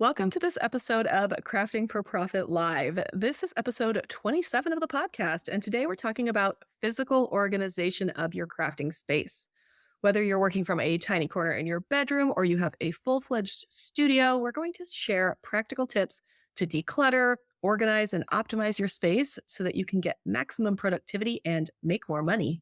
Welcome to this episode of Crafting for Profit Live. This is episode 27 of the podcast, and today we're talking about physical organization of your crafting space. Whether you're working from a tiny corner in your bedroom or you have a full-fledged studio, we're going to share practical tips to declutter, organize, and optimize your space so that you can get maximum productivity and make more money.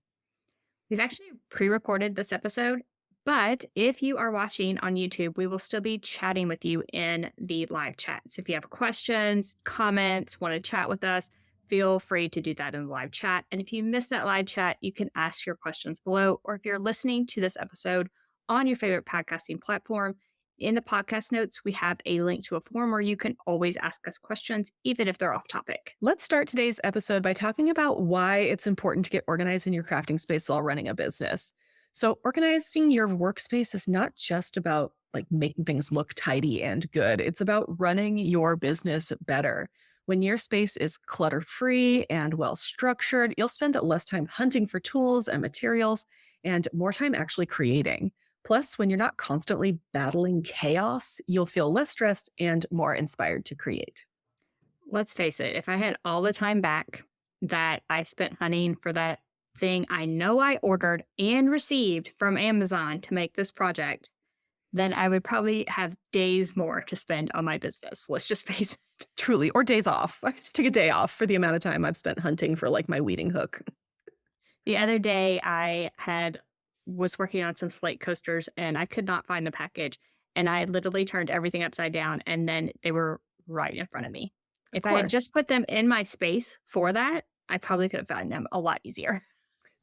We've actually pre-recorded this episode, but if you are watching on YouTube, we will still be chatting with you in the live chat. So if you have questions, comments, want to chat with us, feel free to do that in the live chat. And if you missed that live chat, you can ask your questions below. Or if you're listening to this episode on your favorite podcasting platform, in the podcast notes, we have a link to a form where you can always ask us questions, even if they're off topic. Let's start today's episode by talking about why it's important to get organized in your crafting space while running a business. So organizing your workspace is not just about making things look tidy and good. It's about running your business better. When your space is clutter-free and well-structured, you'll spend less time hunting for tools and materials and more time actually creating. Plus, when you're not constantly battling chaos, you'll feel less stressed and more inspired to create. Let's face it, if I had all the time back that I spent hunting for that thing I know I ordered and received from Amazon to make this project, then I would probably have days more to spend on my business. Let's just face it. Truly, or days off. I just take a day off for the amount of time I've spent hunting for my weeding hook. The other day was working on some slate coasters and I could not find the package. And I literally turned everything upside down and then they were right in front of me. If I had just put them in my space for that, I probably could have found them a lot easier.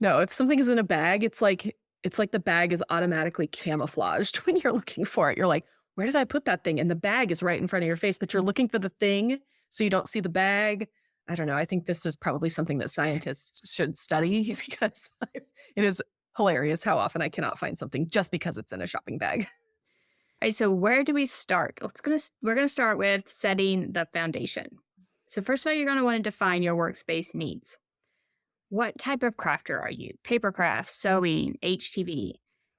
No, if something is in a bag, it's like the bag is automatically camouflaged when you're looking for it. You're like, where did I put that thing? And the bag is right in front of your face, but you're looking for the thing, so you don't see the bag. I don't know. I think this is probably something that scientists should study because it is hilarious how often I cannot find something just because it's in a shopping bag. All right, so where do we start? We're gonna start with setting the foundation. So first of all, you're gonna want to define your workspace needs. What type of crafter are you? Paper craft, sewing, HTV.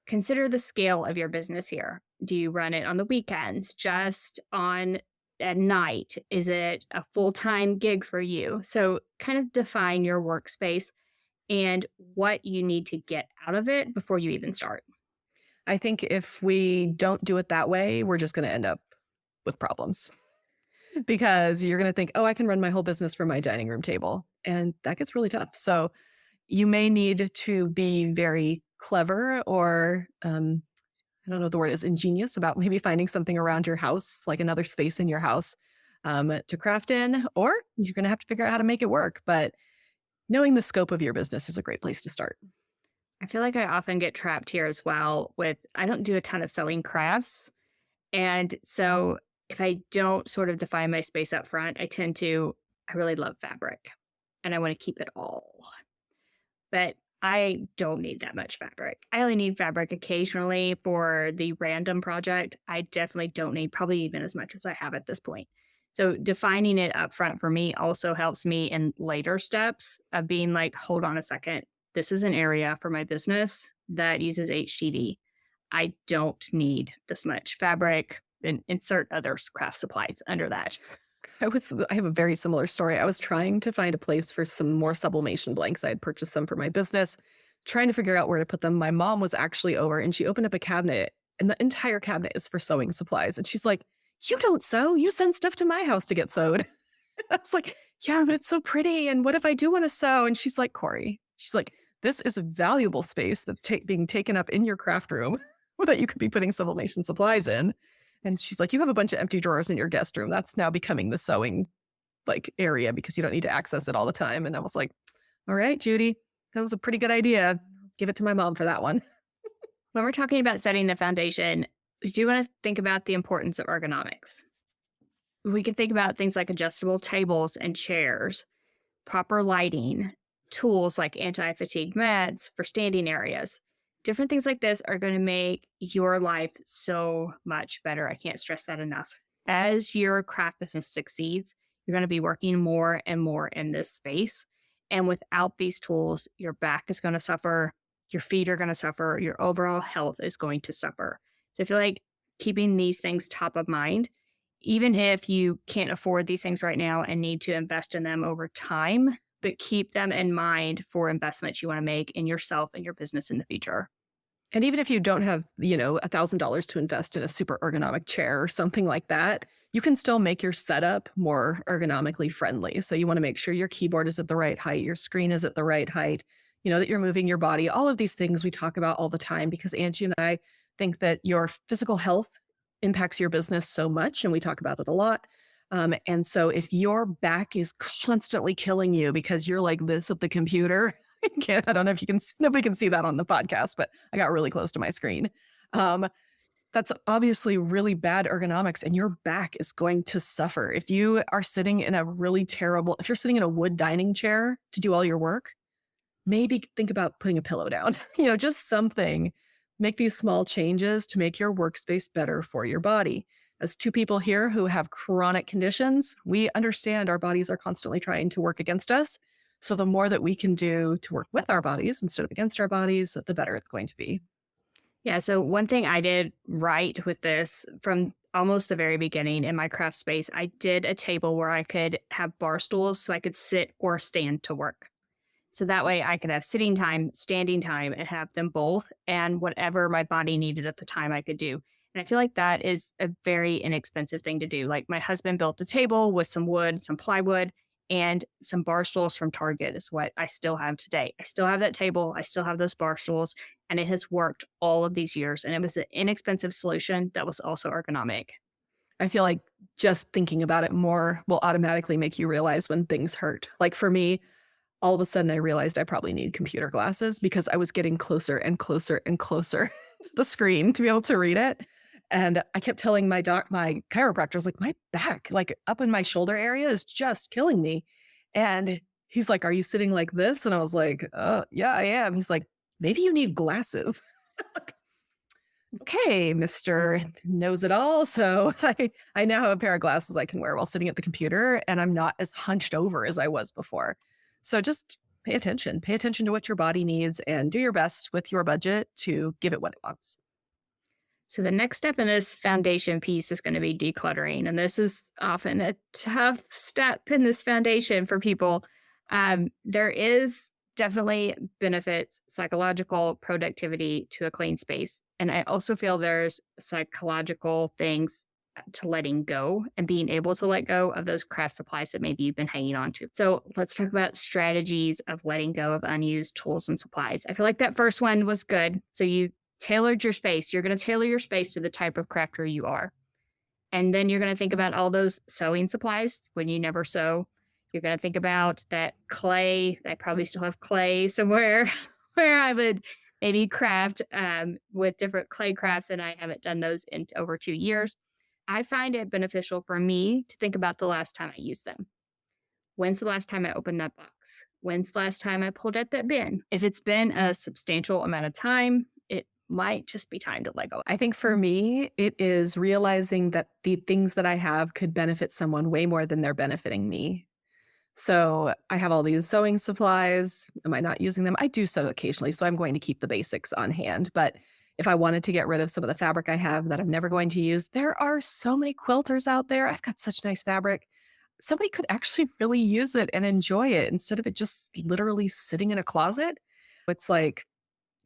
Consider the scale of your business here. Do you run it on the weekends, just at night? Is it a full-time gig for you? So kind of define your workspace and what you need to get out of it before you even start. I think if we don't do it that way, we're just going to end up with problems because you're going to think, oh, I can run my whole business from my dining room table. And that gets really tough. So you may need to be very clever or I don't know what the word is, ingenious about maybe finding something around your house, like another space in your house to craft in, or you're going to have to figure out how to make it work. But knowing the scope of your business is a great place to start. I feel like I often get trapped here as well I don't do a ton of sewing crafts. And so if I don't sort of define my space up front, I really love fabric and I want to keep it all. But I don't need that much fabric. I only need fabric occasionally for the random project. I definitely don't need probably even as much as I have at this point. So defining it up front for me also helps me in later steps of being like, hold on a second. This is an area for my business that uses HTV. I don't need this much fabric, and insert other craft supplies under that. I have a very similar story. I was trying to find a place for some more sublimation blanks. I had purchased some for my business, trying to figure out where to put them. My mom was actually over and she opened up a cabinet and the entire cabinet is for sewing supplies. And she's like, you don't sew, you send stuff to my house to get sewed. I was like, yeah, but it's so pretty. And what if I do want to sew? And she's like, Cori, this is a valuable space that's being taken up in your craft room that you could be putting sublimation supplies in. And she's like, you have a bunch of empty drawers in your guest room. That's now becoming the sewing area because you don't need to access it all the time. And I was like, all right, Judy, that was a pretty good idea. Give it to my mom for that one. When we're talking about setting the foundation, we do want to think about the importance of ergonomics. We can think about things like adjustable tables and chairs, proper lighting, tools like anti-fatigue mats for standing areas. Different things like this are going to make your life so much better. I can't stress that enough. As your craft business succeeds, you're going to be working more and more in this space. And without these tools, your back is going to suffer, your feet are going to suffer, your overall health is going to suffer. So I feel like keeping these things top of mind even if you can't afford these things right now and need to invest in them over time, but keep them in mind for investments you want to make in yourself and your business in the future. And even if you don't have, $1,000 to invest in a super ergonomic chair or something like that, you can still make your setup more ergonomically friendly. So you want to make sure your keyboard is at the right height, your screen is at the right height, that you're moving your body. All of these things we talk about all the time because Angie and I think that your physical health impacts your business so much, and we talk about it a lot. And so if your back is constantly killing you because you're like this at the computer, I don't know if you can, nobody can see that on the podcast, but I got really close to my screen. Um, that's obviously really bad ergonomics, and your back is going to suffer. If you are sitting in a really terrible, if you're sitting in a wood dining chair to do all your work, maybe think about putting a pillow down, just something. Make these small changes to make your workspace better for your body. As two people here who have chronic conditions, we understand our bodies are constantly trying to work against us. So the more that we can do to work with our bodies instead of against our bodies, the better it's going to be. Yeah. So, one thing I did right with this from almost the very beginning in my craft space, I did a table where I could have bar stools so I could sit or stand to work. So that way I could have sitting time, standing time, and have them both and whatever my body needed at the time I could do. And I feel like that is a very inexpensive thing to do. Like my husband built a table with some wood, some plywood, and some bar stools from Target is what I still have today. I still have that table. I still have those bar stools, and it has worked all of these years. And it was an inexpensive solution that was also ergonomic. I feel like just thinking about it more will automatically make you realize when things hurt. Like for me, all of a sudden I realized I probably need computer glasses because I was getting closer and closer and closer to the screen to be able to read it. And I kept telling my chiropractor, I was like, my back, like up in my shoulder area is just killing me. And he's like, are you sitting like this? And I was like, yeah, I am. He's like, maybe you need glasses. Okay, Mr. Knows It All. So I now have a pair of glasses I can wear while sitting at the computer, and I'm not as hunched over as I was before. So just pay attention. Pay attention to what your body needs and do your best with your budget to give it what it wants. So the next step in this foundation piece is going to be decluttering. And this is often a tough step in this foundation for people. There is definitely benefits, psychological productivity to a clean space. And I also feel there's psychological things to letting go and being able to let go of those craft supplies that maybe you've been hanging on to. So let's talk about strategies of letting go of unused tools and supplies. I feel like that first one was good. So you tailored your space. You're going to tailor your space to the type of crafter you are. And then you're going to think about all those sewing supplies when you never sew. You're going to think about that clay. I probably still have clay somewhere where I would maybe craft with different clay crafts, and I haven't done those in over 2 years. I find it beneficial for me to think about the last time I used them. When's the last time I opened that box? When's the last time I pulled out that bin? If it's been a substantial amount of time, it might just be time to let go. I think for me, it is realizing that the things that I have could benefit someone way more than they're benefiting me. So I have all these sewing supplies. Am I not using them? I do sew occasionally, so I'm going to keep the basics on hand. But if I wanted to get rid of some of the fabric I have that I'm never going to use, there are so many quilters out there. I've got such nice fabric. Somebody could actually really use it and enjoy it instead of it just literally sitting in a closet. It's like,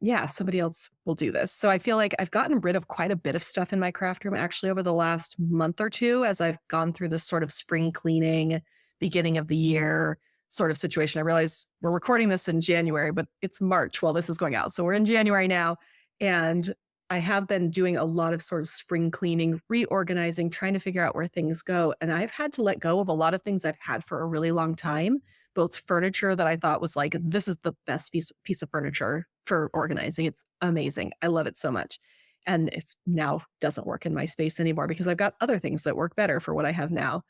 yeah, somebody else will do this. So I feel like I've gotten rid of quite a bit of stuff in my craft room actually over the last month or two as I've gone through this sort of spring cleaning, beginning of the year sort of situation. I realize we're recording this in January, but it's March while this is going out. So we're in January now. And I have been doing a lot of sort of spring cleaning, reorganizing, trying to figure out where things go. And I've had to let go of a lot of things I've had for a really long time, both furniture that I thought was like, this is the best piece of furniture for organizing. It's amazing. I love it so much. And it's now doesn't work in my space anymore because I've got other things that work better for what I have now.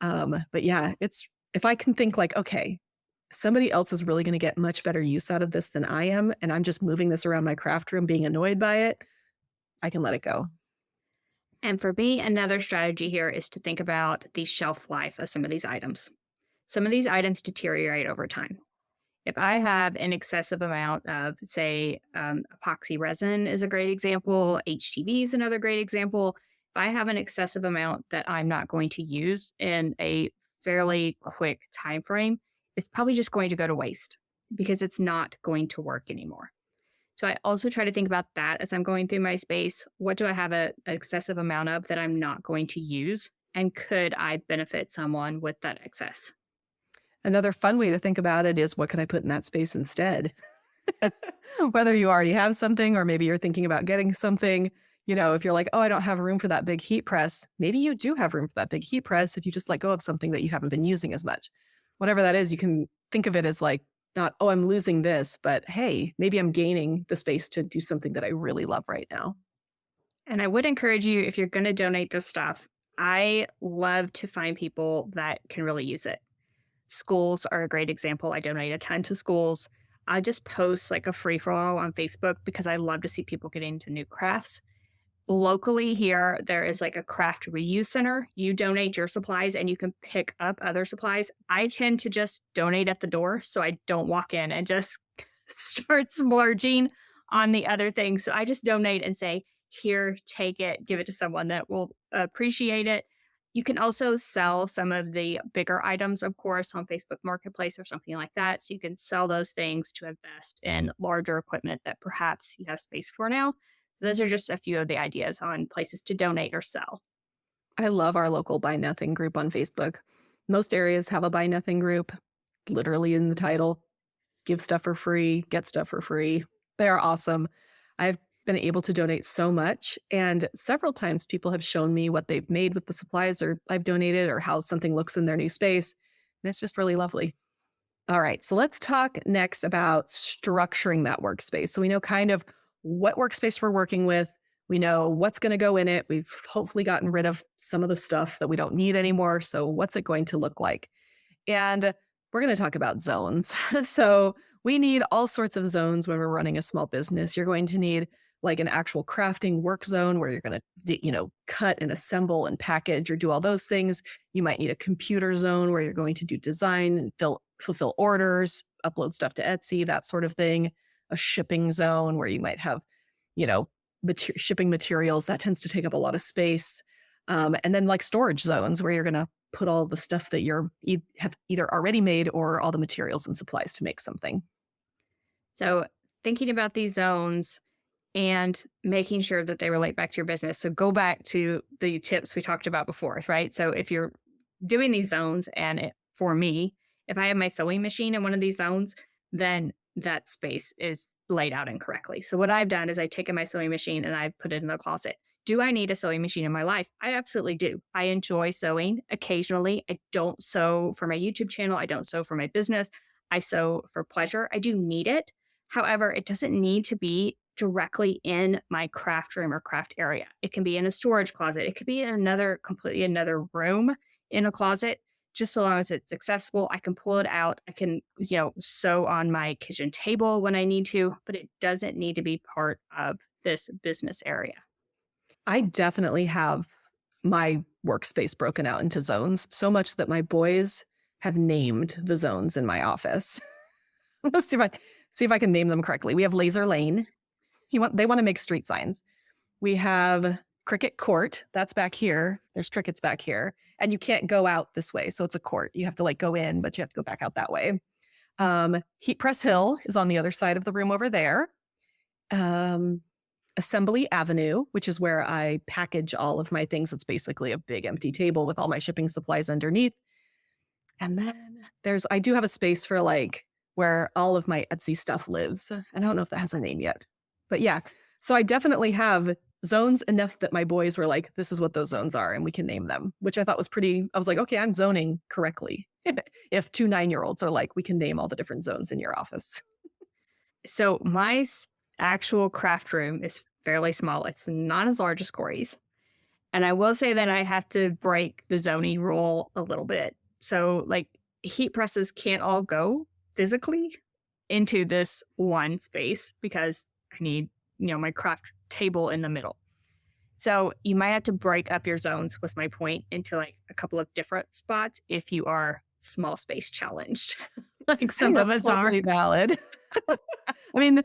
But yeah, it's if I can think like, okay, somebody else is really going to get much better use out of this than I am, and I'm just moving this around my craft room, being annoyed by it, I can let it go. And for me, another strategy here is to think about the shelf life of some of these items. Some of these items deteriorate over time. If I have an excessive amount of, say, epoxy resin is a great example, HTV is another great example. If I have an excessive amount that I'm not going to use in a fairly quick time frame, it's probably just going to go to waste because it's not going to work anymore. So I also try to think about that as I'm going through my space. What do I have an excessive amount of that I'm not going to use? And could I benefit someone with that excess? Another fun way to think about it is what can I put in that space instead? Whether you already have something or maybe you're thinking about getting something, if you're like, oh, I don't have room for that big heat press, maybe you do have room for that big heat press if you just let go of something that you haven't been using as much. Whatever that is, you can think of it as like, not, oh, I'm losing this, but hey, maybe I'm gaining the space to do something that I really love right now. And I would encourage you, if you're going to donate this stuff, I love to find people that can really use it. Schools are a great example. I donate a ton to schools. I just post like a free for all on Facebook because I love to see people get into new crafts. Locally here, there is like a craft reuse center. You donate your supplies and you can pick up other supplies. I tend to just donate at the door so I don't walk in and just start splurging on the other things. So I just donate and say, here, take it, give it to someone that will appreciate it. You can also sell some of the bigger items, of course, on Facebook Marketplace or something like that. So you can sell those things to invest in larger equipment that perhaps you have space for now. So those are just a few of the ideas on places to donate or sell. I love our local Buy Nothing group on Facebook. Most areas have a Buy Nothing group, literally in the title. Give stuff for free, get stuff for free. They are awesome. I've been able to donate so much, and several times people have shown me what they've made with the supplies or I've donated or how something looks in their new space. And it's just really lovely. All right, so let's talk next about structuring that workspace. So we know kind of what workspace we're working with. We know what's going to go in it. We've hopefully gotten rid of some of the stuff that we don't need anymore. So what's it going to look like? And we're going to talk about zones. So we need all sorts of zones when we're running a small business. You're going to need like an actual crafting work zone where you're going to, cut and assemble and package or do all those things. You might need a computer zone where you're going to do design and fulfill orders, upload stuff to Etsy, that sort of thing. A shipping zone where you might have, you know, shipping materials that tends to take up a lot of space. And then like storage zones where you're going to put all the stuff that have either already made or all the materials and supplies to make something. So thinking about these zones and making sure that they relate back to your business. So go back to the tips we talked about before, right? So if you're doing these zones for me, if I have my sewing machine in one of these zones, then that space is laid out incorrectly. So what I've done is I've taken my sewing machine and I've put it in the closet. Do I need a sewing machine in my life? I absolutely do. I enjoy sewing occasionally. I don't sew for my YouTube channel. I don't sew for my business. I sew for pleasure. I do need it. However, it doesn't need to be directly in my craft room or craft area. It can be in a storage closet. It could be in completely another room in a closet. Just so long as it's accessible, I can pull it out. I can, sew on my kitchen table when I need to, but it doesn't need to be part of this business area. I definitely have my workspace broken out into zones so much that my boys have named the zones in my office. Let's see if I can name them correctly. We have Laser Lane. They want to make street signs. We have Cricket Court. That's back here. There's crickets back here. And you can't go out this way. So it's a court. You have to like go in, but you have to go back out that way. Heat Press Hill is on the other side of the room over there. Assembly Avenue, which is where I package all of my things. It's basically a big empty table with all my shipping supplies underneath. And then I do have a space for like where all of my Etsy stuff lives. And I don't know if that has a name yet, but yeah. So I definitely have zones enough that my boys were like, this is what those zones are and we can name them, which I thought was I was like, okay, I'm zoning correctly. If 2 9-year-olds are like, we can name all the different zones in your office. So my actual craft room is fairly small. It's not as large as Corey's. And I will say that I have to break the zoning rule a little bit. So like heat presses can't all go physically into this one space because I need, my craft table in the middle. So you might have to break up your zones, was my point, into like a couple of different spots if you are small space challenged, like I think some of that's us are. totally valid. I mean,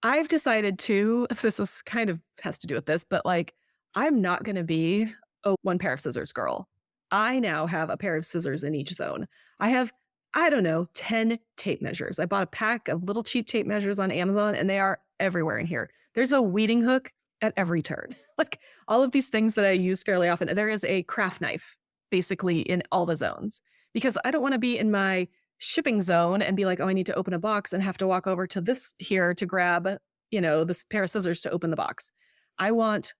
I've decided to, this is kind of has to do with this, but like I'm not going to be a one pair of scissors girl. I now have a pair of scissors in each zone. I have, I don't know, 10 tape measures. I bought a pack of little cheap tape measures on Amazon and they are everywhere in here. There's a weeding hook at every turn. Like all of these things that I use fairly often. There is a craft knife basically in all the zones because I don't want to be in my shipping zone and be like, oh, I need to open a box and have to walk over to this here to grab, this pair of scissors to open the box. I want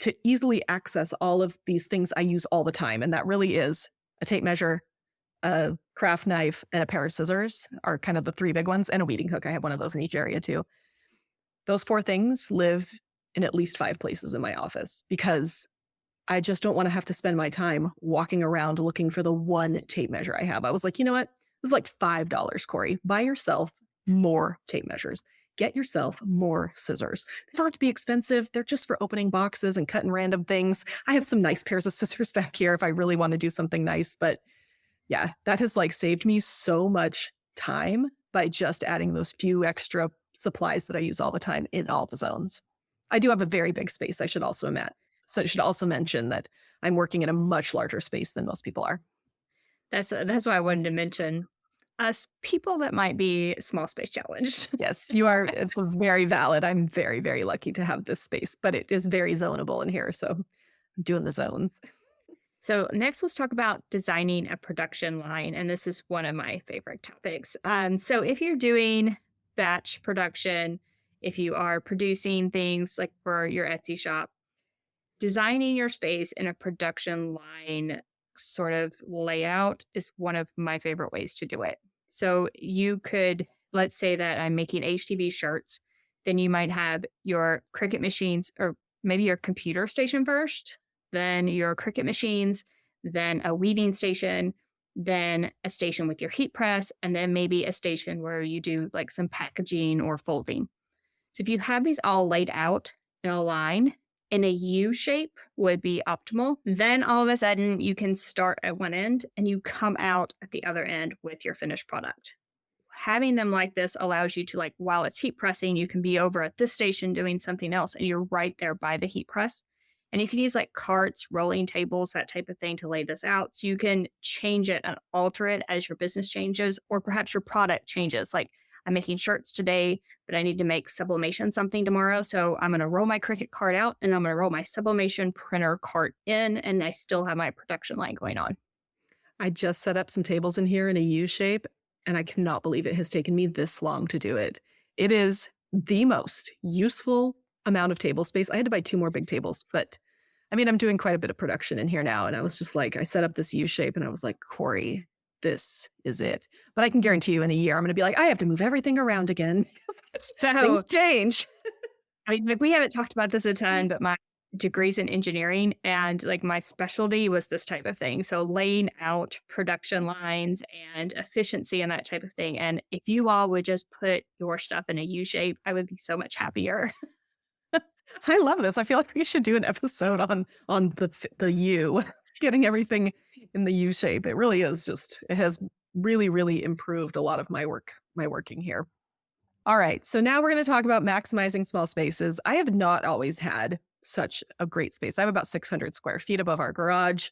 to easily access all of these things I use all the time. And that really is a tape measure, a craft knife, and a pair of scissors are kind of the three big ones, and a weeding hook. I have one of those in each area too. Those four things live in at least five places in my office because I just don't want to have to spend my time walking around looking for the one tape measure I have. I was like, you know what? This is like $5, Corey. Buy yourself more tape measures. Get yourself more scissors. They don't have to be expensive. They're just for opening boxes and cutting random things. I have some nice pairs of scissors back here if I really want to do something nice. But yeah, that has like saved me so much time by just adding those few extra supplies that I use all the time in all the zones. I do have a very big space. I should also admit. So I should also mention that I'm working in a much larger space than most people are. That's why I wanted to mention us people that might be small space challenged. Yes, you are. It's very valid. I'm very, very lucky to have this space, but it is very zonable in here. So I'm doing the zones. So next, let's talk about designing a production line, and this is one of my favorite topics. So if you're doing batch production, if you are producing things like for your Etsy shop, designing your space in a production line sort of layout is one of my favorite ways to do it. So you could, let's say that I'm making HTV shirts, then you might have your Cricut machines or maybe your computer station first, then your Cricut machines, then a weaving station, then a station with your heat press, and then maybe a station where you do like some packaging or folding. So if you have these all laid out in a line, in a U shape would be optimal. Then all of a sudden you can start at one end and you come out at the other end with your finished product. Having them like this allows you to, like, while it's heat pressing, you can be over at this station doing something else and you're right there by the heat press. And you can use like carts, rolling tables, that type of thing to lay this out. So you can change it and alter it as your business changes, or perhaps your product changes. Like, I'm making shirts today, but I need to make sublimation something tomorrow. So I'm going to roll my Cricut cart out and I'm going to roll my sublimation printer cart in, and I still have my production line going on. I just set up some tables in here in a U shape, and I cannot believe it has taken me this long to do it. It is the most useful amount of table space. I had to buy two more big tables, but I mean, I'm doing quite a bit of production in here now. And I was just like, I set up this U shape and I was like, Corey, this is it. But I can guarantee you in a year, I'm going to be like, I have to move everything around again. So, Things change. I mean, like, we haven't talked about this a ton, but my degree's in engineering and like my specialty was this type of thing. So laying out production lines and efficiency and that type of thing. And if you all would just put your stuff in a U shape, I would be so much happier. I love this. I feel like we should do an episode on the U, getting everything in the U shape. It really is just, it has really, really improved a lot of my working here. All right. So now we're going to talk about maximizing small spaces. I have not always had such a great space. I have about 600 square feet above our garage,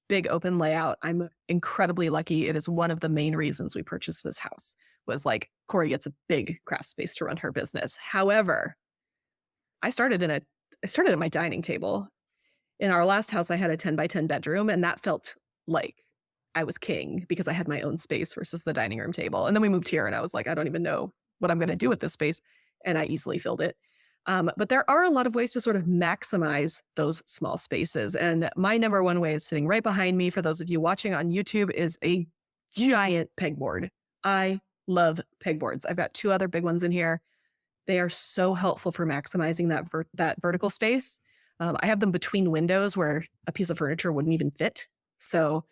big open layout. I'm incredibly lucky. It is one of the main reasons we purchased this house was like Corey gets a big craft space to run her business. However, I started at my dining table. In our last house, I had a 10 by 10 bedroom, and that felt like I was king because I had my own space versus the dining room table. And then we moved here, and I was like, I don't even know what I'm going to do with this space. And I easily filled it. But there are a lot of ways to sort of maximize those small spaces. And my number one way is sitting right behind me. For those of you watching on YouTube, is a giant pegboard. I love pegboards. I've got two other big ones in here. They are so helpful for maximizing that vertical space. I have them between windows where a piece of furniture wouldn't even fit. So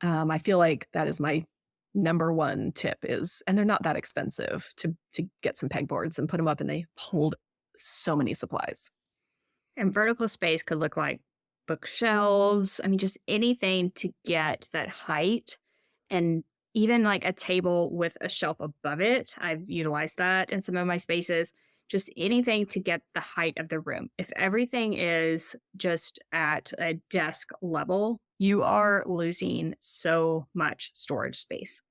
I feel like that is my number one tip is, and they're not that expensive to get some pegboards and put them up, and they hold so many supplies. And vertical space could look like bookshelves. I mean, just anything to get that height, and even like a table with a shelf above it. I've utilized that in some of my spaces just anything to get the height of the room. If everything is just at a desk level, you are losing so much storage space.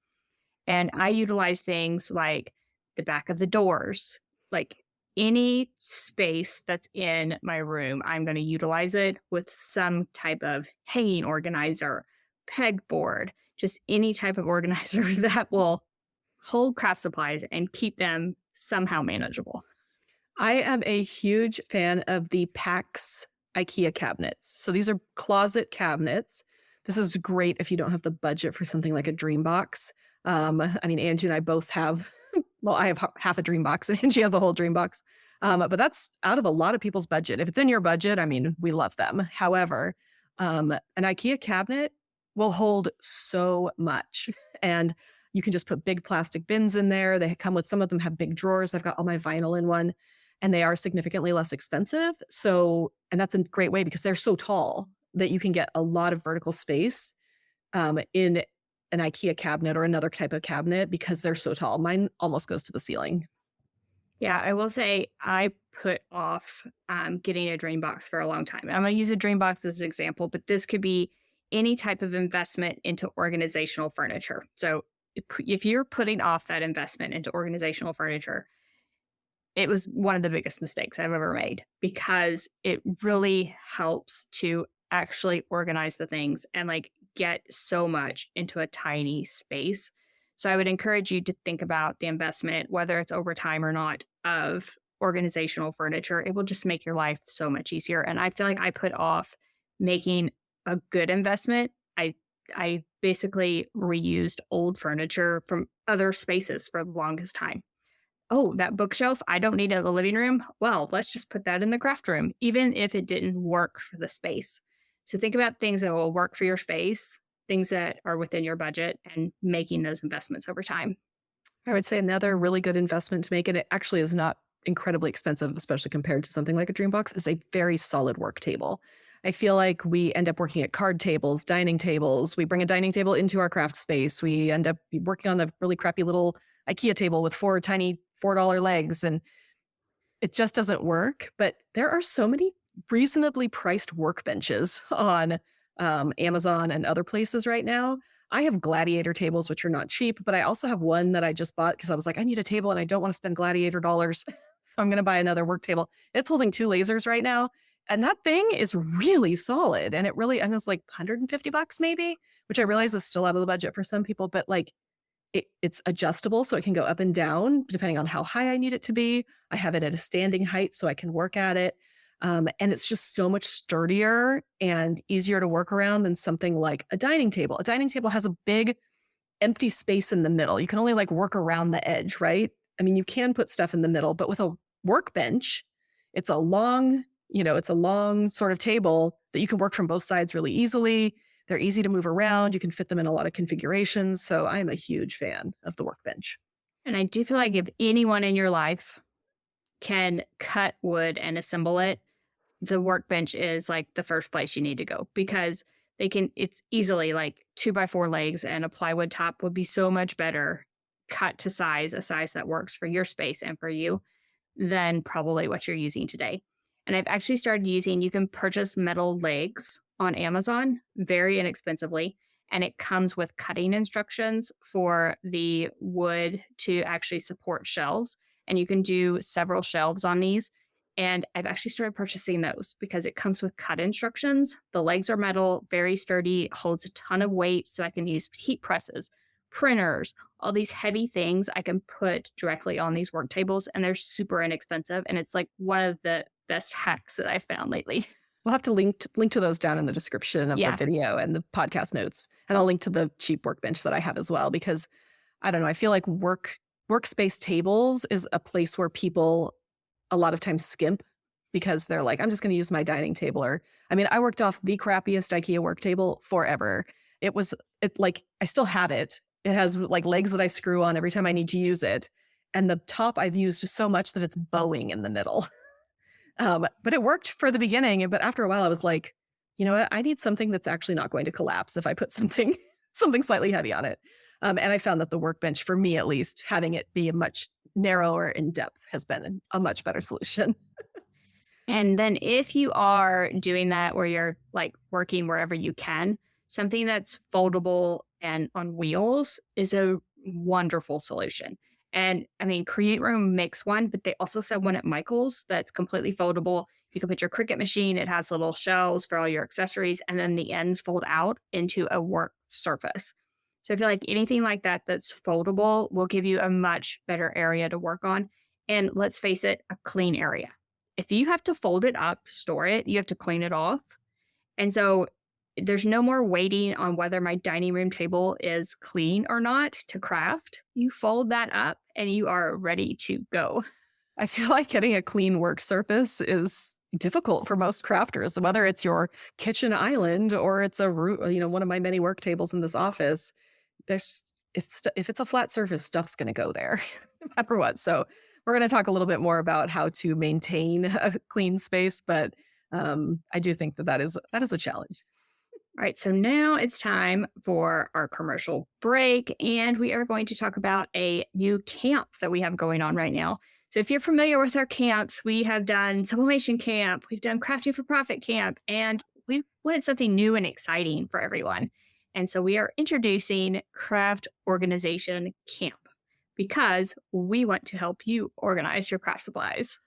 And I utilize things like the back of the doors, like any space that's in my room, I'm going to utilize it with some type of hanging organizer, pegboard, just any type of organizer that will hold craft supplies and keep them somehow manageable. I am a huge fan of the PAX IKEA cabinets. So these are closet cabinets. This is great if you don't have the budget for something like a dream box. I mean, Angie and I both have, well, I have half a dream box and Angie has a whole dream box. But that's out of a lot of people's budget. If it's in your budget, I mean, we love them. However, an IKEA cabinet will hold so much. And you can just put big plastic bins in there. They come with, some of them have big drawers. I've got all my vinyl in one, and they are significantly less expensive. So, and that's a great way because they're so tall that you can get a lot of vertical space in an IKEA cabinet or another type of cabinet because they're so tall. Mine almost goes to the ceiling. Yeah, I will say I put off getting a dream box for a long time. I'm going to use a dream box as an example, but this could be any type of investment into organizational furniture. So if you're putting off that investment into organizational furniture, it was one of the biggest mistakes I've ever made because it really helps to actually organize the things and like get so much into a tiny space. So I would encourage you to think about the investment, whether it's over time or not, of organizational furniture. It will just make your life so much easier. And I feel like I put off making a good investment. I basically reused old furniture from other spaces for the longest time. Oh, that bookshelf, I don't need it in the living room. Well, let's just put that in the craft room, even if it didn't work for the space. So think about things that will work for your space, things that are within your budget, and making those investments over time. I would say another really good investment to make, and it actually is not incredibly expensive, especially compared to something like a Dreambox, is a very solid work table. I feel like we end up working at card tables, dining tables. We bring a dining table into our craft space. We end up working on a really crappy little IKEA table with four tiny $4 legs, and it just doesn't work. But there are so many reasonably priced workbenches on Amazon and other places right now. I have Gladiator tables, which are not cheap, but I also have one that I just bought because I was like, I need a table and I don't want to spend Gladiator dollars. So I'm going to buy another work table. It's holding two lasers right now. And that thing is really solid. And it really, and it's like $150 maybe, which I realize is still out of the budget for some people, but like it's adjustable. So it can go up and down depending on how high I need it to be. I have it at a standing height so I can work at it. And it's just so much sturdier and easier to work around than something like a dining table. A dining table has a big empty space in the middle. You can only like work around the edge, right? I mean, you can put stuff in the middle, but with a workbench, it's a long, it's a long sort of table that you can work from both sides really easily. They're easy to move around. You can fit them in a lot of configurations. So I'm a huge fan of the workbench. And I do feel like if anyone in your life can cut wood and assemble it, the workbench is like the first place you need to go because it's easily like 2x4 legs and a plywood top would be so much better cut to size, a size that works for your space and for you than probably what you're using today. And I've actually started you can purchase metal legs on Amazon very inexpensively. And it comes with cutting instructions for the wood to actually support shelves. And you can do several shelves on these. And I've actually started purchasing those because it comes with cut instructions. The legs are metal, very sturdy, holds a ton of weight. So I can use heat presses, printers, all these heavy things I can put directly on these work tables. And they're super inexpensive. And it's like one of the best hacks that I've found lately. We'll have to link to those down in the description of the Yeah. video and the podcast notes. And I'll link to the cheap workbench that I have as well, because I don't know, I feel like workspace tables is a place where people a lot of times skimp because they're like, I'm just going to use my dining table. Or, I mean, I worked off the crappiest IKEA work table forever. I still have it. It has like legs that I screw on every time I need to use it. And the top I've used just so much that it's bowing in the middle. But it worked for the beginning. But after a while, I was like, you know what? I need something that's actually not going to collapse if I put something slightly heavy on it. And I found that the workbench, for me at least, having it be a much narrower in depth has been a much better solution. And then if you are doing that where you're like working wherever you can, something that's foldable and on wheels is a wonderful solution. And I mean, Create Room makes one, but they also sell one at Michael's that's completely foldable. You can put your Cricut machine, it has little shelves for all your accessories, and then the ends fold out into a work surface. So I feel like anything like that that's foldable will give you a much better area to work on. And let's face it, a clean area. If you have to fold it up, store it, you have to clean it off. And so there's no more waiting on whether my dining room table is clean or not to craft. You fold that up and you are ready to go. I feel like getting a clean work surface is difficult for most crafters, whether it's your kitchen island or it's one of my many work tables in this office. There's if it's a flat surface, stuff's going to go there, no matter what. So we're going to talk a little bit more about how to maintain a clean space, but I do think that is a challenge. All right, so now it's time for our commercial break, and we are going to talk about a new camp that we have going on right now. So, if you're familiar with our camps, we have done Sublimation Camp, we've done Crafting for Profit Camp, and we wanted something new and exciting for everyone. And so, we are introducing Craft Organization Camp because we want to help you organize your craft supplies.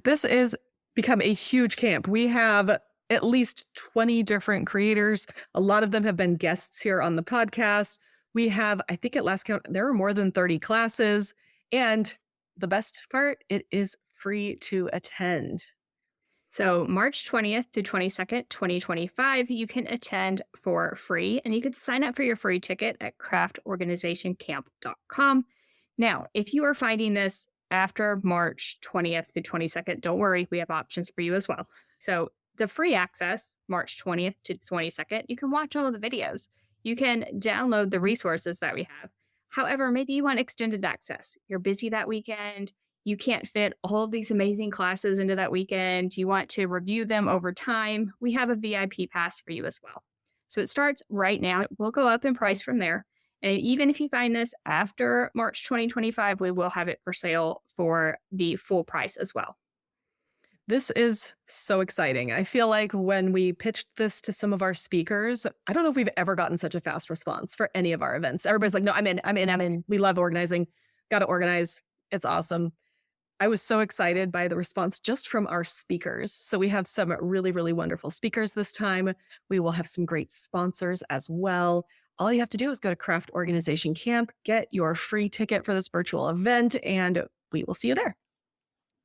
This is become a huge camp. We have at least 20 different creators. A lot of them have been guests here on the podcast. We have, I think at last count, there are more than 30 classes. And the best part, it is free to attend. So, March 20th to 22nd, 2025, you can attend for free, and you could sign up for your free ticket at craftorganizationcamp.com. Now, if you are finding this after March 20th to 22nd, don't worry, we have options for you as well. So, the free access, March 20th to 22nd, you can watch all of the videos. You can download the resources that we have. However, maybe you want extended access. You're busy that weekend. You can't fit all of these amazing classes into that weekend. You want to review them over time. We have a VIP pass for you as well. So it starts right now. It will go up in price from there. And even if you find this after March 2025, we will have it for sale for the full price as well. This is so exciting. I feel like when we pitched this to some of our speakers, I don't know if we've ever gotten such a fast response for any of our events. Everybody's like, no, I'm in, I'm in, I'm in. We love organizing. Got to organize. It's awesome. I was so excited by the response just from our speakers. So we have some really, really wonderful speakers this time. We will have some great sponsors as well. All you have to do is go to Craft Organization Camp, get your free ticket for this virtual event, and we will see you there.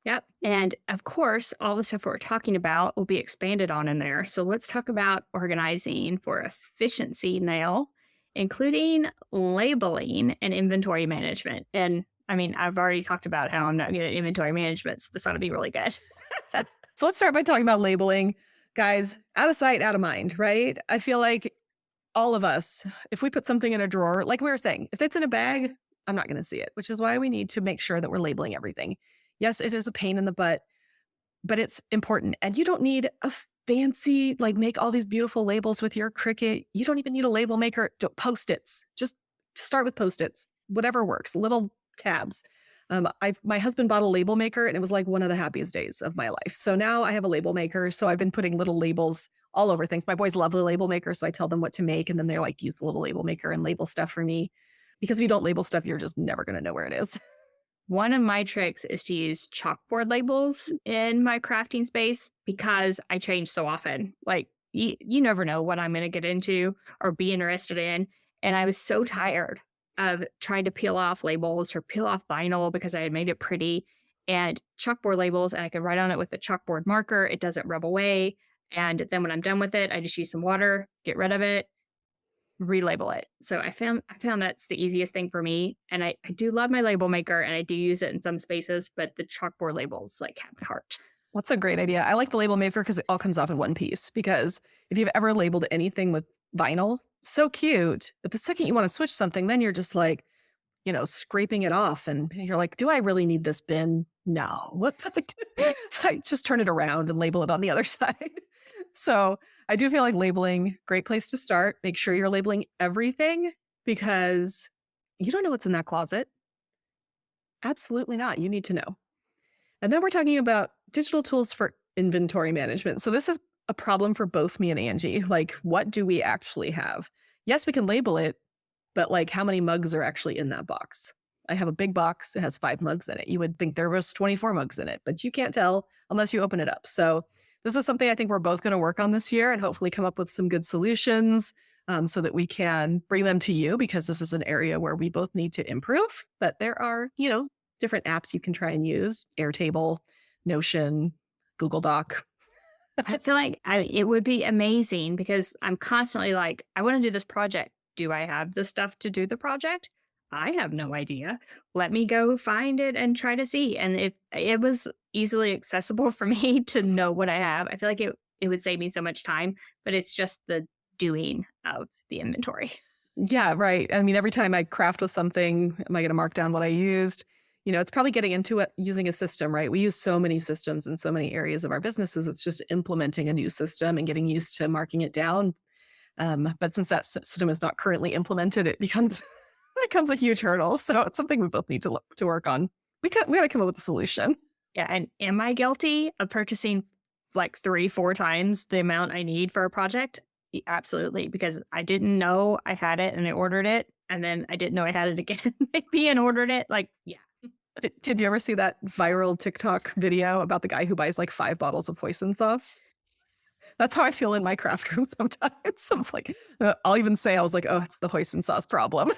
Yep. And of course, all the stuff we're talking about will be expanded on in there. So let's talk about organizing for efficiency now, including labeling and inventory management. And I mean, I've already talked about how I'm not good at inventory management, so this ought to be really good. So let's start by talking about labeling. Guys, out of sight, out of mind, right? I feel like all of us, if we put something in a drawer, like we were saying, if it's in a bag, I'm not going to see it, which is why we need to make sure that we're labeling everything. Yes, it is a pain in the butt, but it's important. And you don't need a fancy, like make all these beautiful labels with your Cricut. You don't even need a label maker. Post-its. Just start with Post-its, whatever works, little tabs. My husband bought a label maker and it was like one of the happiest days of my life. So now I have a label maker. So I've been putting little labels all over things. My boys love the label maker. So I tell them what to make. And then they're like, use the little label maker and label stuff for me. Because if you don't label stuff, you're just never going to know where it is. One of my tricks is to use chalkboard labels in my crafting space because I change so often. Like, you never know what I'm going to get into or be interested in. And I was so tired of trying to peel off labels or peel off vinyl because I had made it pretty, and chalkboard labels, and I could write on it with a chalkboard marker. It doesn't rub away. And then when I'm done with it, I just use some water, get rid of it, relabel it. So I found that's the easiest thing for me. And I do love my label maker and I do use it in some spaces, but the chalkboard labels like have my heart. That's a great idea. I like the label maker because it all comes off in one piece. Because if you've ever labeled anything with vinyl, so cute. But the second you want to switch something, then you're just like, scraping it off. And you're like, do I really need this bin? No. What? I just turn it around and label it on the other side. So I do feel like labeling, great place to start. Make sure you're labeling everything because you don't know what's in that closet. Absolutely not. You need to know. And then we're talking about digital tools for inventory management. So this is a problem for both me and Angie. Like, what do we actually have? Yes, we can label it, but like, how many mugs are actually in that box? I have a big box. It has 5 mugs in it. You would think there was 24 mugs in it, but you can't tell unless you open it up. So this is something I think we're both going to work on this year and hopefully come up with some good solutions so that we can bring them to you because this is an area where we both need to improve. But there are, different apps you can try and use: Airtable, Notion, Google Doc. I feel like it would be amazing because I'm constantly like, I want to do this project. Do I have the stuff to do the project? I have no idea. Let me go find it and try to see. And if it was easily accessible for me to know what I have, I feel like it would save me so much time, but it's just the doing of the inventory. Yeah, right. I mean, every time I craft with something, am I going to mark down what I used? It's probably getting into it using a system, right? We use so many systems in so many areas of our businesses. It's just implementing a new system and getting used to marking it down. But since that system is not currently implemented, it becomes becomes a huge hurdle. So it's something we both need to work on. We got to come up with a solution. Yeah. And am I guilty of purchasing like 3, 4 times the amount I need for a project? Absolutely. Because I didn't know I had it and I ordered it. And then I didn't know I had it again, maybe, and ordered it. Like, yeah. Did you ever see that viral TikTok video about the guy who buys like 5 bottles of hoisin sauce? That's how I feel in my craft room sometimes. I was like, I'll even say, I was like, oh, it's the hoisin sauce problem.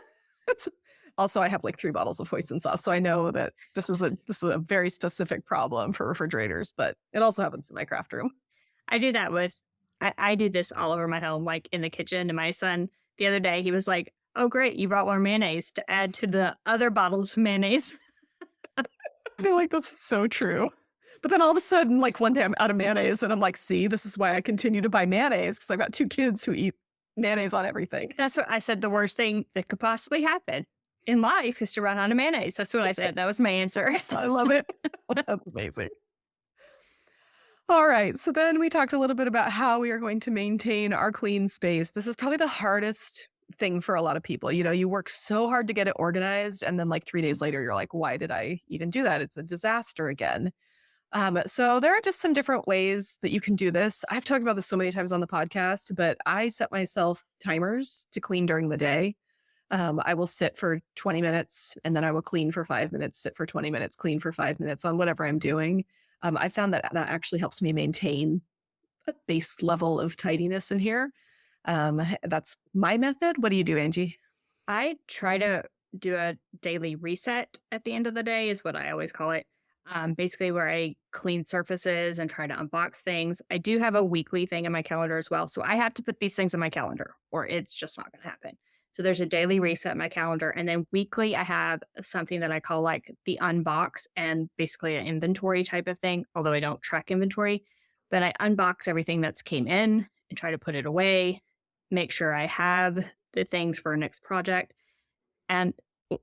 It's, also, I have like 3 bottles of hoisin sauce. So I know that this is a very specific problem for refrigerators, but it also happens in my craft room. I do that with, I do this all over my home, like in the kitchen. And my son, the other day, he was like, oh, great, you brought more mayonnaise to add to the other bottles of mayonnaise. I feel like this is so true. But then all of a sudden, like one day I'm out of mayonnaise and I'm like, see, this is why I continue to buy mayonnaise because I've got 2 kids who eat mayonnaise on everything. That's what I said. The worst thing that could possibly happen in life is to run out of mayonnaise. That's what I said. That was my answer. I love it. That's amazing. All right. So then we talked a little bit about how we are going to maintain our clean space. This is probably the hardest thing for a lot of people. You work so hard to get it organized. And then like 3 days later, you're like, why did I even do that? It's a disaster again. So there are just some different ways that you can do this. I've talked about this so many times on the podcast, but I set myself timers to clean during the day. I will sit for 20 minutes and then I will clean for 5 minutes, sit for 20 minutes, clean for 5 minutes on whatever I'm doing. I found that that actually helps me maintain a base level of tidiness in here. That's my method. What do you do, Angie? I try to do a daily reset at the end of the day, is what I always call it. Basically, where I clean surfaces and try to unbox things. I do have a weekly thing in my calendar as well. So I have to put these things in my calendar or it's just not going to happen. So there's a daily reset in my calendar. And then weekly, I have something that I call like the unbox and basically an inventory type of thing, although I don't track inventory. But I unbox everything that's came in and try to put it away, make sure I have the things for our next project. And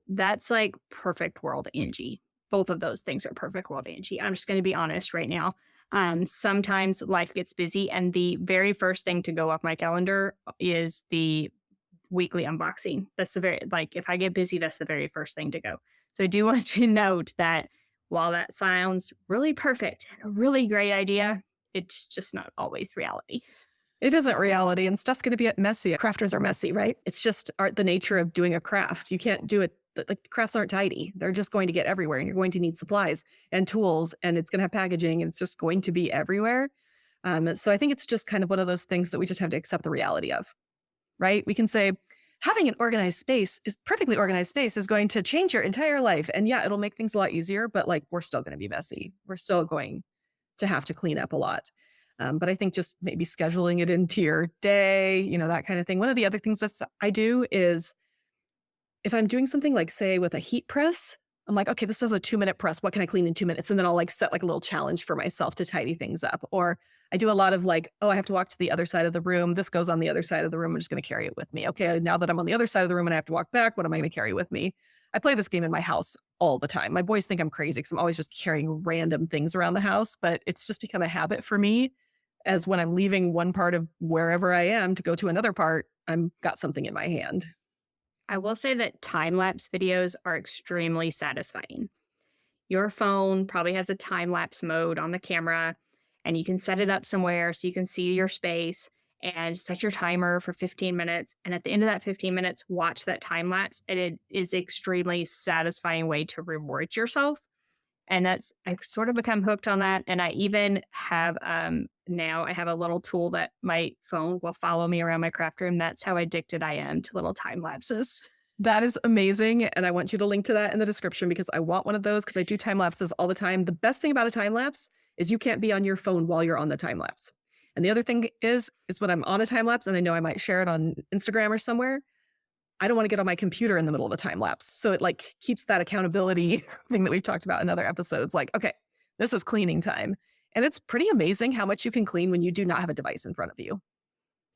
that's like perfect world Angie. Both of those things are perfect world Angie. I'm just going to be honest right now. Sometimes life gets busy, and the very first thing to go off my calendar is the weekly unboxing. That's the very, like, if I get busy, that's the very first thing to go. So I do want to note that while that sounds really perfect and a really great idea, it's just not always reality. It isn't reality, and stuff's going to be messy. Crafters are messy, right? It's just the nature of doing a craft. You can't do it. Like, crafts aren't tidy. They're just going to get everywhere, and you're going to need supplies and tools, and it's going to have packaging, and it's just going to be everywhere. So I think it's just kind of one of those things that we just have to accept the reality of, right? We can say having an perfectly organized space is going to change your entire life. And yeah, it'll make things a lot easier, but like, we're still going to be messy. We're still going to have to clean up a lot. But I think just maybe scheduling it into your day, that kind of thing. One of the other things that I do is if I'm doing something like, say, with a heat press, I'm like, okay, this is a 2-minute press. What can I clean in 2 minutes? And then I'll like set like a little challenge for myself to tidy things up. Or I do a lot of like, oh, I have to walk to the other side of the room. This goes on the other side of the room. I'm just going to carry it with me. Okay, now that I'm on the other side of the room and I have to walk back, what am I going to carry with me? I play this game in my house all the time. My boys think I'm crazy because I'm always just carrying random things around the house, but it's just become a habit for me. As when I'm leaving one part of wherever I am to go to another part, I've got something in my hand. I will say that time lapse videos are extremely satisfying. Your phone probably has a time lapse mode on the camera, and you can set it up somewhere so you can see your space and set your timer for 15 minutes. And at the end of that 15 minutes, watch that time lapse. And it is extremely satisfying way to reward yourself. And that's, I've sort of become hooked on that. And I even have, now I have a little tool that my phone will follow me around my craft room. That's how addicted I am to little time lapses. That is amazing, and I want you to link to that in the description because I want one of those because I do time lapses all the time. The best thing about a time lapse is you can't be on your phone while you're on the time lapse. And the other thing is when I'm on a time lapse and I know I might share it on Instagram or somewhere, I don't want to get on my computer in the middle of a time lapse. So it like keeps that accountability thing that we've talked about in other episodes. Like, okay, this is cleaning time. And it's pretty amazing how much you can clean when you do not have a device in front of you.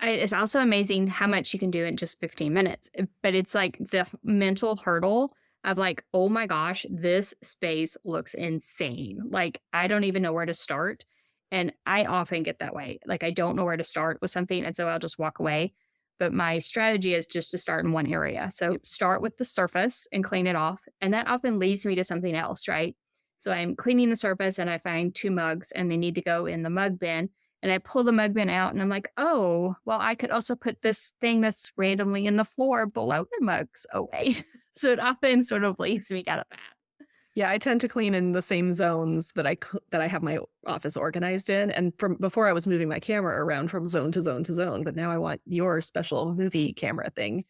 It's also amazing how much you can do in just 15 minutes. But it's like the mental hurdle of like, oh my gosh, this space looks insane. Like, I don't even know where to start. And I often get that way. Like, I don't know where to start with something. And so I'll just walk away. But my strategy is just to start in one area. So start with the surface and clean it off. And that often leads me to something else, right? So I'm cleaning the surface and I find two mugs and they need to go in the mug bin, and I pull the mug bin out and I'm like, oh, well, I could also put this thing that's randomly in the floor below the mugs away. So it often sort of leads me down a path. Yeah, I tend to clean in the same zones that I have my office organized in. And from before I was moving my camera around from zone to zone to zone, but now I want your special movie camera thing.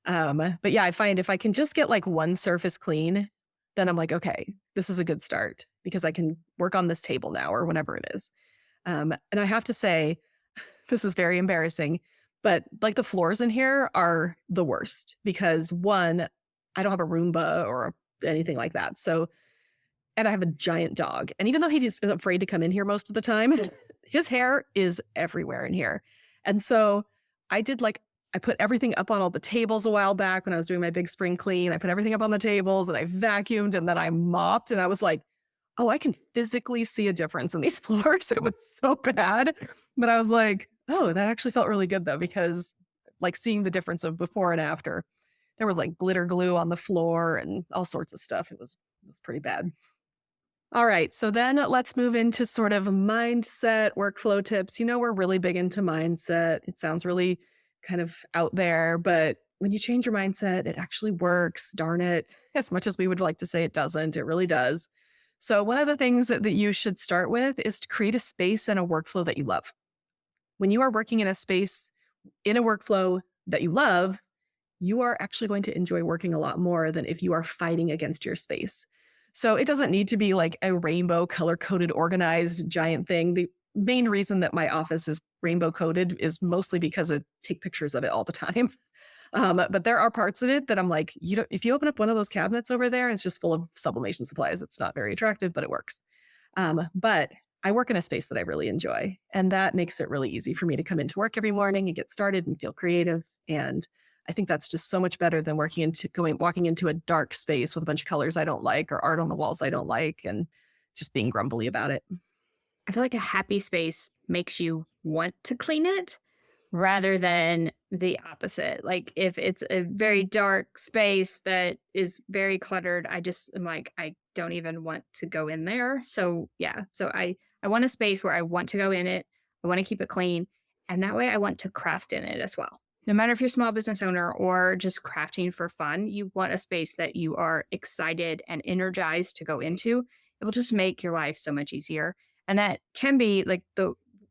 But yeah, I find if I can just get like one surface clean, then I'm like, okay, this is a good start because I can work on this table now or whatever it is. And I have to say, this is very embarrassing, but like the floors in here are the worst because one, I don't have a Roomba or anything like that. So, and I have a giant dog. And even though he is afraid to come in here most of the time, his hair is everywhere in here. And so I did like, I put everything up on all the tables a while back when I was doing my big spring clean. I put everything up on the tables and I vacuumed and then I mopped and I was like, oh, I can physically see a difference in these floors. It was so bad. But I was like, oh, that actually felt really good though, because like seeing the difference of before and after, there was like glitter glue on the floor and all sorts of stuff. It was pretty bad. All right. So then let's move into sort of mindset workflow tips. You know, we're really big into mindset. It sounds really kind of out there, but when you change your mindset, it actually works. Darn it. As much as we would like to say it doesn't, it really does. So, one of the things that you should start with is to create a space and a workflow that you love. When you are working in a space, in a workflow that you love, you are actually going to enjoy working a lot more than if you are fighting against your space. So it doesn't need to be like a rainbow color coded, organized giant thing. The main reason that my office is rainbow coded is mostly because I take pictures of it all the time. But there are parts of it that I'm like, you know, if you open up one of those cabinets over there, it's just full of sublimation supplies. It's not very attractive, but it works. But I work in a space that I really enjoy, and that makes it really easy for me to come into work every morning and get started and feel creative. And I think that's just so much better than walking into a dark space with a bunch of colors I don't like or art on the walls I don't like and just being grumbly about it. I feel like a happy space makes you want to clean it rather than the opposite. Like if it's a very dark space that is very cluttered, I just am like, I don't even want to go in there. So yeah. So I want a space where I want to go in it. I want to keep it clean. And that way I want to craft in it as well. No matter if you're a small business owner or just crafting for fun, you want a space that you are excited and energized to go into. It will just make your life so much easier. And that can be like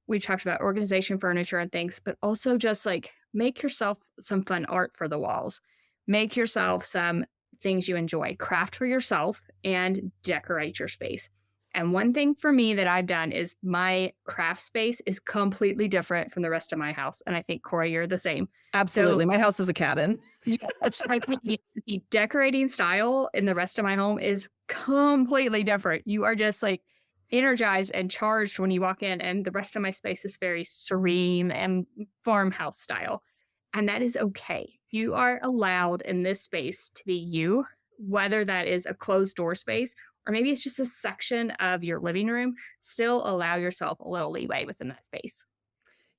we talked about organization, furniture, and things, but also just like make yourself some fun art for the walls. Make yourself some things you enjoy, craft for yourself, and decorate your space. And one thing for me that I've done is my craft space is completely different from the rest of my house. And I think, Cori, you're the same. Absolutely. So My house is a cabin. yeah, it's like the decorating style in the rest of my home is completely different. You are just like energized and charged when you walk in, and the rest of my space is very serene and farmhouse style. And that is okay. You are allowed in this space to be you, whether that is a closed door space or maybe it's just a section of your living room. Still allow yourself a little leeway within that space.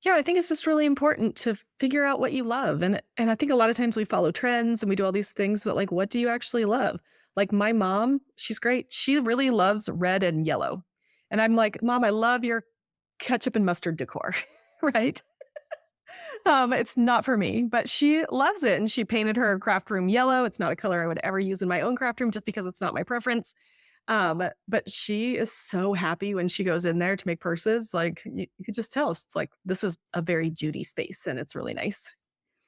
Yeah, I think it's just really important to figure out what you love. And I think a lot of times we follow trends and we do all these things, but like what do you actually love? Like my mom, she's great. She really loves red and yellow. And I'm like, "Mom, I love your ketchup and mustard decor." Right? It's not for me, but she loves it and she painted her craft room yellow. It's not a color I would ever use in my own craft room just because it's not my preference. But she is so happy when she goes in there to make purses. Like you could just tell it's like this is a very Judy space and it's really nice.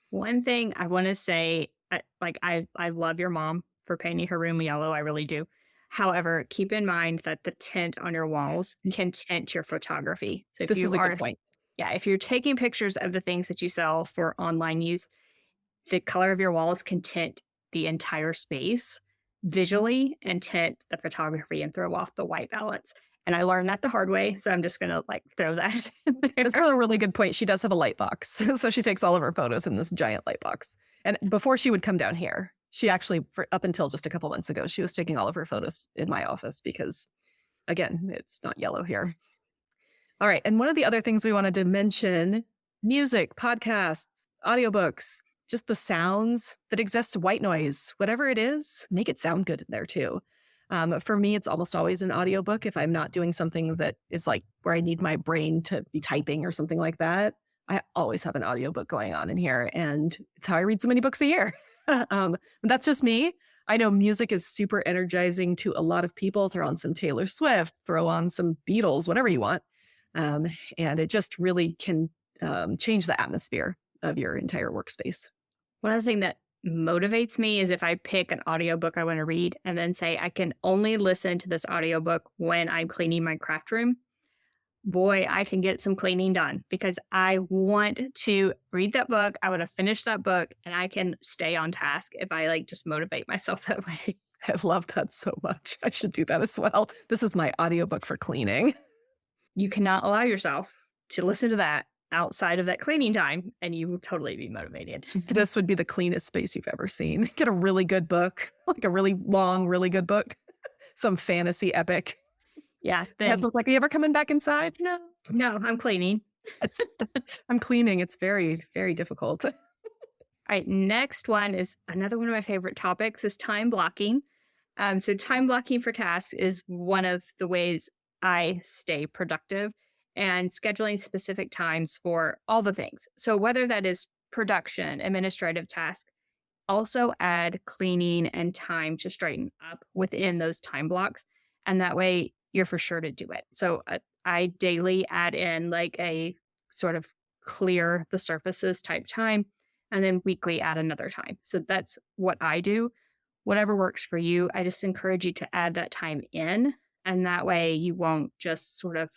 One thing I want to say, I love your mom for painting her room yellow. I really do. However, keep in mind that the tint on your walls can tint your photography. So if This you is a good are, point. yeah, if you're taking pictures of the things that you sell for online use, the color of your walls can tint the entire space visually and tint the photography and throw off the white balance. And I learned that the hard way. So I'm just going to like throw that in That's there. a really good point. She does have a light box. So she takes all of her photos in this giant light box. And before she would come down here, she actually, for up until just a couple months ago, she was taking all of her photos in my office because, again, it's not yellow here. All right. And one of the other things we wanted to mention music, podcasts, audiobooks, just the sounds that exist, white noise, whatever it is, make it sound good in there too. For me, it's almost always an audiobook if I'm not doing something that is like where I need my brain to be typing or something like that. I always have an audiobook going on in here, and it's how I read so many books a year. But that's just me. I know music is super energizing to a lot of people. Throw on some Taylor Swift, throw on some Beatles, whatever you want. Um, and it just really can change the atmosphere of your entire workspace. One other thing that motivates me is if I pick an audiobook I want to read and then say I can only listen to this audiobook when I'm cleaning my craft room. Boy, I can get some cleaning done because I want to read that book. I want to finish that book and I can stay on task if I like just motivate myself that way. I love that so much. I should do that as well. This is my audiobook for cleaning. You cannot allow yourself to listen to that outside of that cleaning time and you will totally be motivated. This would be the cleanest space you've ever seen. Get a really good book, like a really long, really good book, some fantasy epic. Yes, That's then like, are you ever coming back inside? No. no, I'm cleaning. I'm cleaning. It's very, very difficult. All right, next one is another one of my favorite topics is time blocking. So time blocking for tasks is one of the ways I stay productive and scheduling specific times for all the things. So whether that is production, administrative tasks, also add cleaning and time to straighten up within those time blocks. And that way you're for sure to do it. So I daily add in like a sort of clear the surfaces type time and then weekly add another time. So that's what I do. Whatever works for you, I just encourage you to add that time in. And that way you won't just sort of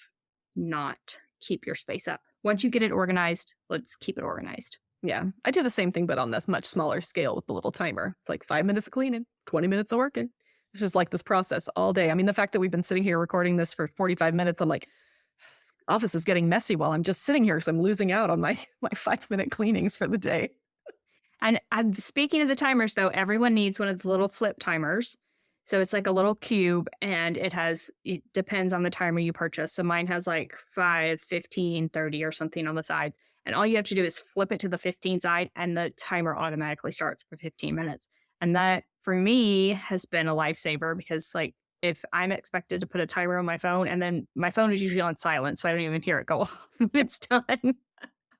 not keep your space up. Once you get it organized, let's keep it organized. Yeah. I do the same thing, but on this much smaller scale with the little timer. It's like 5 minutes of cleaning, 20 minutes of working. It's just like this process all day. I mean, the fact that we've been sitting here recording this for 45 minutes, I'm like, office is getting messy while I'm just sitting here. So I'm losing out on my, my 5 minute cleanings for the day. And I'm speaking of the timers though, everyone needs one of the little flip timers. So it's like a little cube and it depends on the timer you purchase. So mine has like 5, 15, 30 or something on the sides. And all you have to do is flip it to the 15 side and the timer automatically starts for 15 minutes. And that for me has been a lifesaver because like if I'm expected to put a timer on my phone and then my phone is usually on silent, so I don't even hear it go off when it's done.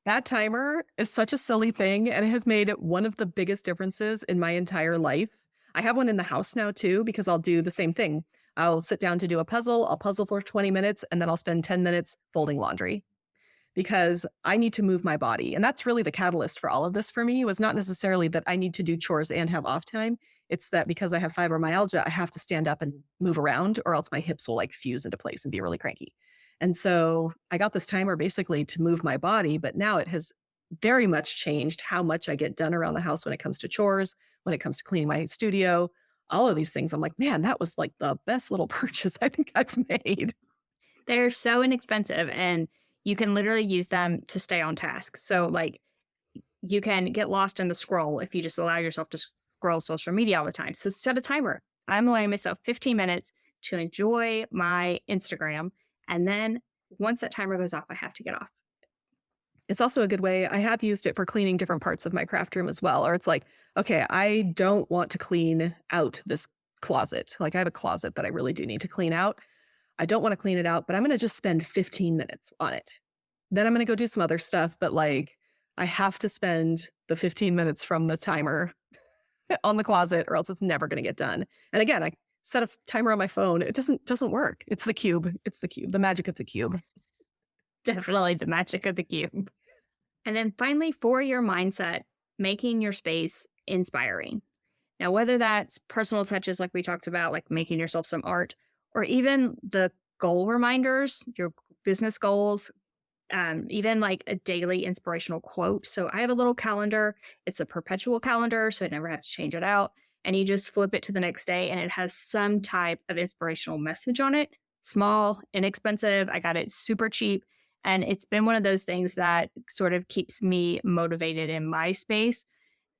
That timer is such a silly thing, and it has made one of the biggest differences in my entire life. I have one in the house now too, because I'll do the same thing. I'll sit down to do a puzzle, I'll puzzle for 20 minutes, and then I'll spend 10 minutes folding laundry because I need to move my body. And that's really the catalyst for all of this for me was not necessarily that I need to do chores and have off time. It's that because I have fibromyalgia, I have to stand up and move around or else my hips will like fuse into place and be really cranky. And so I got this timer basically to move my body, but now it has very much changed how much I get done around the house when it comes to chores, when it comes to cleaning my studio, all of these things. I'm like, man, that was like the best little purchase I think I've made. They're so inexpensive and you can literally use them to stay on task. So like you can get lost in the scroll if you just allow yourself to scroll social media all the time. So set a timer. I'm allowing myself 15 minutes to enjoy my Instagram. And then once that timer goes off, I have to get off. It's also a good way. I have used it for cleaning different parts of my craft room as well. Or it's like, okay, I don't want to clean out this closet. Like I have a closet that I really do need to clean out. I don't want to clean it out, but I'm going to just spend 15 minutes on it. Then I'm going to go do some other stuff, but like I have to spend the 15 minutes from the timer on the closet or else it's never going to get done. And again, I set a timer on my phone. It doesn't work. It's the cube. It's the cube. The magic of the cube. Definitely the magic of the cube. And then finally, for your mindset, making your space inspiring. Now, whether that's personal touches like we talked about, like making yourself some art, or even the goal reminders, your business goals, even like a daily inspirational quote. So I have a little calendar. It's a perpetual calendar, so I never have to change it out. And you just flip it to the next day, and it has some type of inspirational message on it. Small, inexpensive. I got it super cheap. And it's been one of those things that sort of keeps me motivated in my space.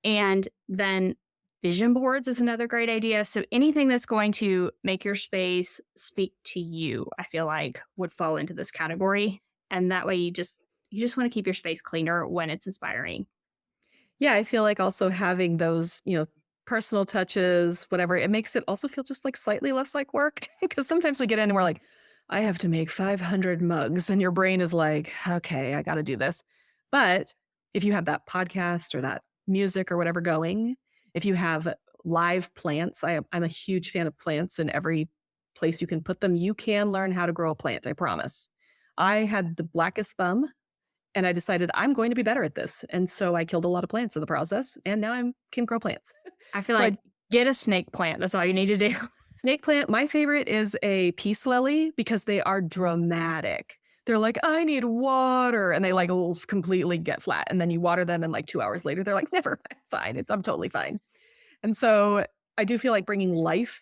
And then vision boards is another great idea. So anything that's going to make your space speak to you, I feel like would fall into this category. And that way you just want to keep your space cleaner when it's inspiring. Yeah, I feel like also having those, personal touches, whatever, it makes it also feel just like slightly less like work. Because sometimes we get in and we're like, I have to make 500 mugs. And your brain is like, okay, I got to do this. But if you have that podcast or that music or whatever going, if you have live plants, I'm a huge fan of plants in every place you can put them. You can learn how to grow a plant, I promise. I had the blackest thumb and I decided I'm going to be better at this. And so I killed a lot of plants in the process and now I can grow plants. I feel So like I get a snake plant. That's all you need to do. snake plant, my favorite is a peace lily because they are dramatic. They're like, I need water. And they like will completely get flat. And then you water them and like 2 hours later, they're like, never fine. I'm totally fine. And so I do feel like bringing life,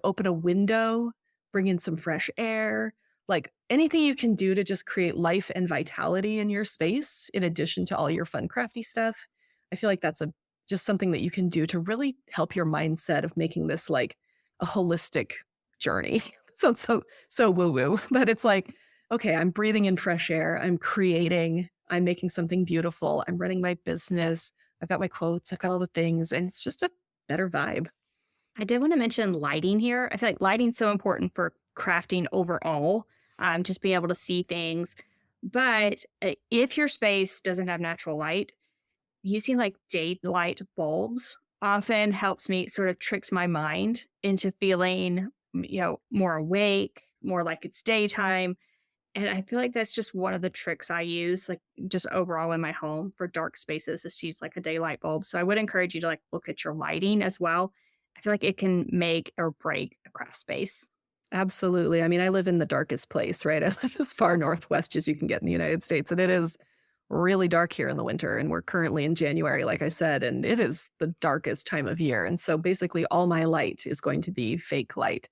open a window, bring in some fresh air, like anything you can do to just create life and vitality in your space, in addition to all your fun, crafty stuff. I feel like that's just something that you can do to really help your mindset of making this like a holistic journey. Sounds so woo woo, but it's like, okay, I'm breathing in fresh air. I'm creating. I'm making something beautiful. I'm running my business. I've got my quotes. I've got all the things, and it's just a better vibe. I did want to mention lighting here. I feel like lighting's so important for crafting overall, just being able to see things. But if your space doesn't have natural light, using like daylight bulbs often helps me sort of tricks my mind into feeling, more awake, more like it's daytime. And I feel like that's just one of the tricks I use, like just overall in my home for dark spaces is to use like a daylight bulb. So I would encourage you to like look at your lighting as well. I feel like it can make or break a craft space. Absolutely. I mean, I live in the darkest place, right? I live as far northwest as you can get in the United States, and it is really dark here in the winter. And we're currently in January, like I said, and it is the darkest time of year. And so basically, all my light is going to be fake light.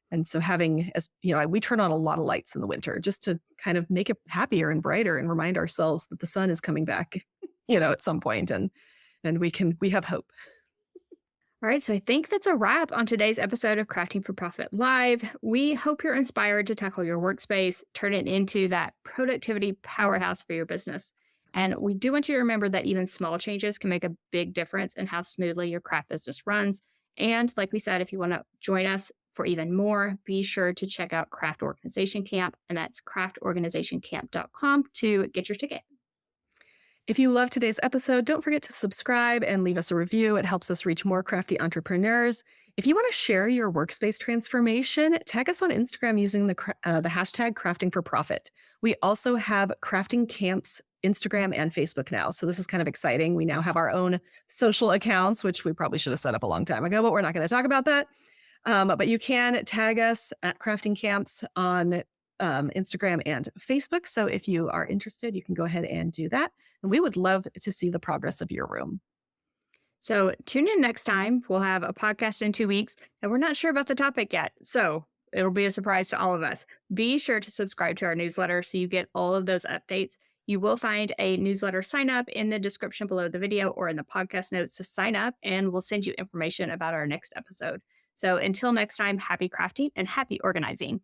And so having, as we turn on a lot of lights in the winter just to kind of make it happier and brighter and remind ourselves that the sun is coming back, at some point, and we have hope. All right, so I think that's a wrap on today's episode of Crafting for Profit Live. We hope you're inspired to tackle your workspace, turn it into that productivity powerhouse for your business. And we do want you to remember that even small changes can make a big difference in how smoothly your craft business runs. And like we said, if you want to join us for even more, be sure to check out Craft Organization Camp, and that's craftorganizationcamp.com to get your ticket. If you love today's episode, don't forget to subscribe and leave us a review. It helps us reach more crafty entrepreneurs. If you want to share your workspace transformation, tag us on Instagram using the hashtag crafting for profit. We also have Crafting Camp's Instagram and Facebook now. So this is kind of exciting. We now have our own social accounts, which we probably should have set up a long time ago, but we're not going to talk about that. But you can tag us at Crafting Camps on Instagram and Facebook. So if you are interested, you can go ahead and do that. And we would love to see the progress of your room. So tune in next time. We'll have a podcast in 2 weeks, and we're not sure about the topic yet. So it'll be a surprise to all of us. Be sure to subscribe to our newsletter so you get all of those updates. You will find a newsletter sign up in the description below the video or in the podcast notes to sign up, and we'll send you information about our next episode. So until next time, happy crafting and happy organizing.